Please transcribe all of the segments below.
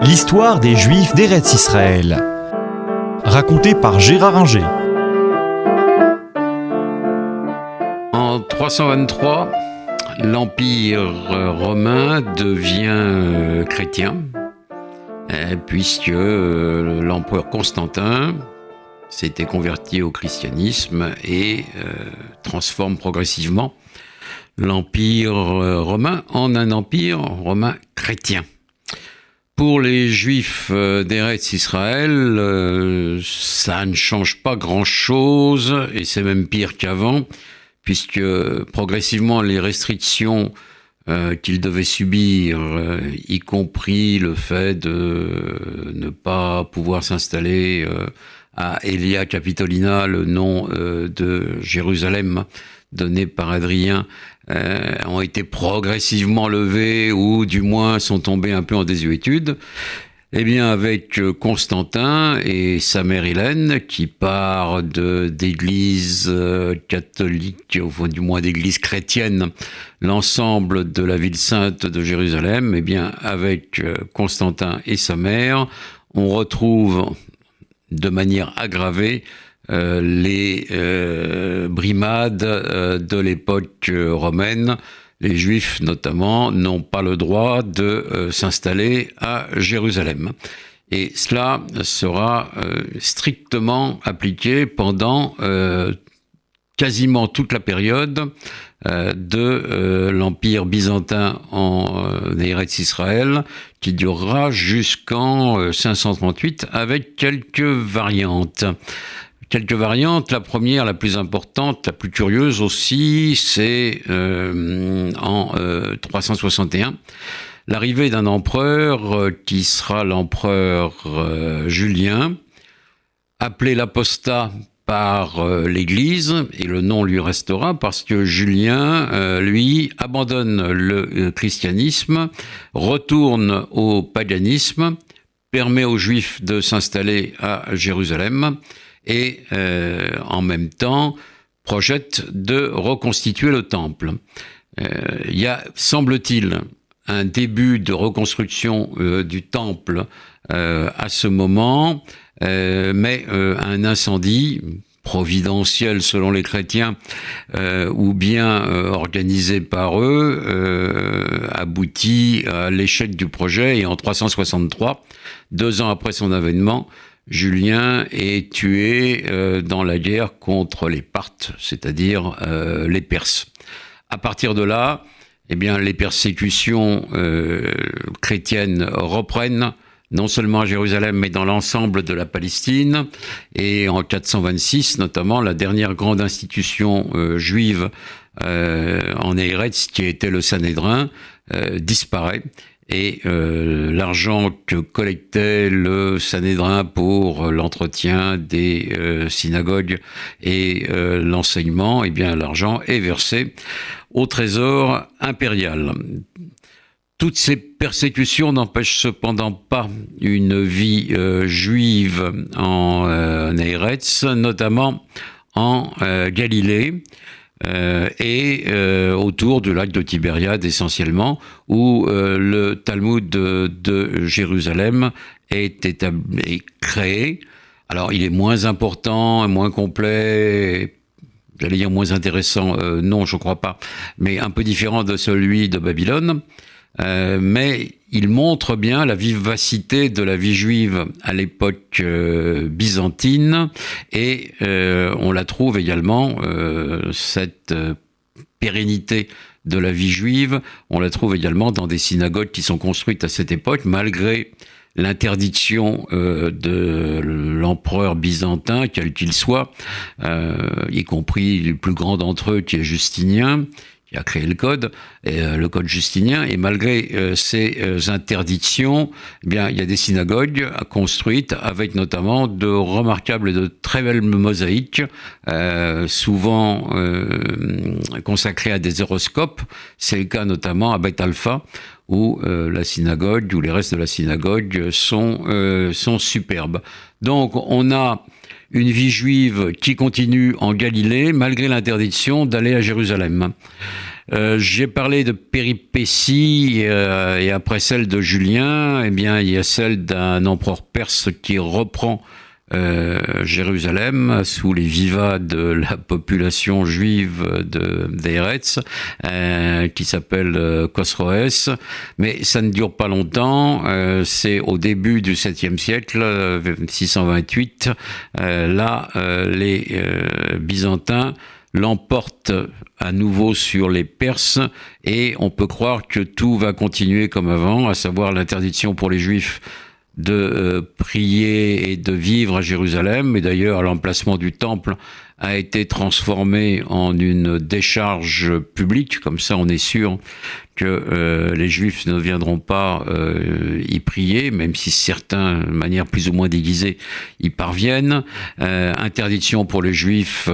L'histoire des Juifs d'Eretz Israël, racontée par Gérard Inger. En 323, l'Empire romain devient chrétien, puisque l'empereur Constantin s'était converti au christianisme et transforme progressivement l'Empire romain en un empire romain chrétien. Pour les Juifs d'Eretz Israël, ça ne change pas grand-chose, et c'est même pire qu'avant, puisque progressivement les restrictions qu'ils devaient subir, y compris le fait de ne pas pouvoir s'installer à Aelia Capitolina, le nom de Jérusalem donné par Hadrien, ont été progressivement levés ou du moins sont tombés un peu en désuétude. Eh bien, avec Constantin et sa mère Hélène, qui part d'église catholique, ou du moins d'église chrétienne, l'ensemble de la ville sainte de Jérusalem, eh bien, avec Constantin et sa mère, on retrouve de manière aggravée les brimades de l'époque romaine. Les Juifs, notamment, n'ont pas le droit de s'installer à Jérusalem. Et cela sera strictement appliqué pendant quasiment toute la période de l'Empire byzantin en Eretz Israël, qui durera jusqu'en 538 avec quelques variantes. La première, la plus importante, la plus curieuse aussi, c'est en 361, l'arrivée d'un empereur qui sera l'empereur Julien, appelé l'apostat par l'Église, et le nom lui restera parce que Julien, lui, abandonne le christianisme, retourne au paganisme, permet aux Juifs de s'installer à Jérusalem, et en même temps projette de reconstituer le temple. Il y a, semble-t-il, un début de reconstruction du temple à ce moment, mais un incendie providentiel selon les chrétiens, ou bien organisé par eux, aboutit à l'échec du projet, et en 363, 2 ans après son avènement, Julien est tué dans la guerre contre les Parthes, c'est-à-dire les Perses. À partir de là, eh bien, les persécutions chrétiennes reprennent, non seulement à Jérusalem, mais dans l'ensemble de la Palestine. Et en 426, notamment, la dernière grande institution juive en Eretz, qui était le Sanhédrin, disparaît. Et l'argent que collectait le Sanhédrin pour l'entretien des synagogues et l'enseignement, eh bien l'argent est versé au trésor impérial. Toutes ces persécutions n'empêchent cependant pas une vie juive en Eretz, notamment en Galilée, et autour du lac de Tibériade essentiellement, où le Talmud de Jérusalem est créé. Alors il est moins important, moins complet, j'allais dire moins intéressant, non je crois pas, mais un peu différent de celui de Babylone. Mais il montre bien la vivacité de la vie juive à l'époque byzantine, et on la trouve également, cette pérennité de la vie juive, on la trouve également dans des synagogues qui sont construites à cette époque, malgré l'interdiction de l'empereur byzantin, quel qu'il soit, y compris le plus grand d'entre eux qui est Justinien, qui a créé le code justinien, et malgré ces interdictions, eh bien, il y a des synagogues construites avec notamment de remarquables et de très belles mosaïques, souvent consacrées à des horoscopes. C'est le cas notamment à Beth Alpha, où la synagogue, où les restes de la synagogue sont superbes. Donc on a une vie juive qui continue en Galilée, malgré l'interdiction d'aller à Jérusalem. J'ai parlé de péripéties et après celle de Julien, eh bien, il y a celle d'un empereur perse qui reprend Jérusalem sous les vivas de la population juive d'Eretz, qui s'appelle Khosroès, mais ça ne dure pas longtemps. C'est au début du 7e siècle, 628, là les Byzantins l'emportent à nouveau sur les Perses et on peut croire que tout va continuer comme avant, à savoir l'interdiction pour les Juifs de prier et de vivre à Jérusalem. Et d'ailleurs, l'emplacement du temple a été transformé en une décharge publique. Comme ça, on est sûr que les Juifs ne viendront pas y prier, même si certains, de manière plus ou moins déguisée, y parviennent. Interdiction pour les Juifs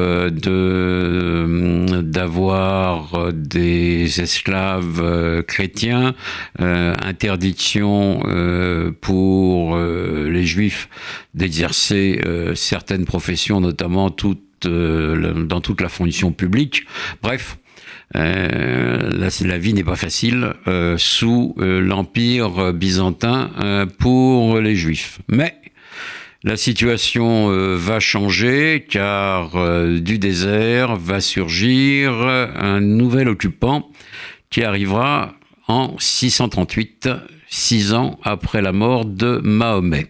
d'avoir des esclaves chrétiens. Interdiction pour les Juifs d'exercer certaines professions, notamment dans toute la fonction publique. Bref, la vie n'est pas facile sous l'Empire byzantin pour les Juifs. Mais la situation va changer car du désert va surgir un nouvel occupant qui arrivera en 638, 6 ans après la mort de Mahomet.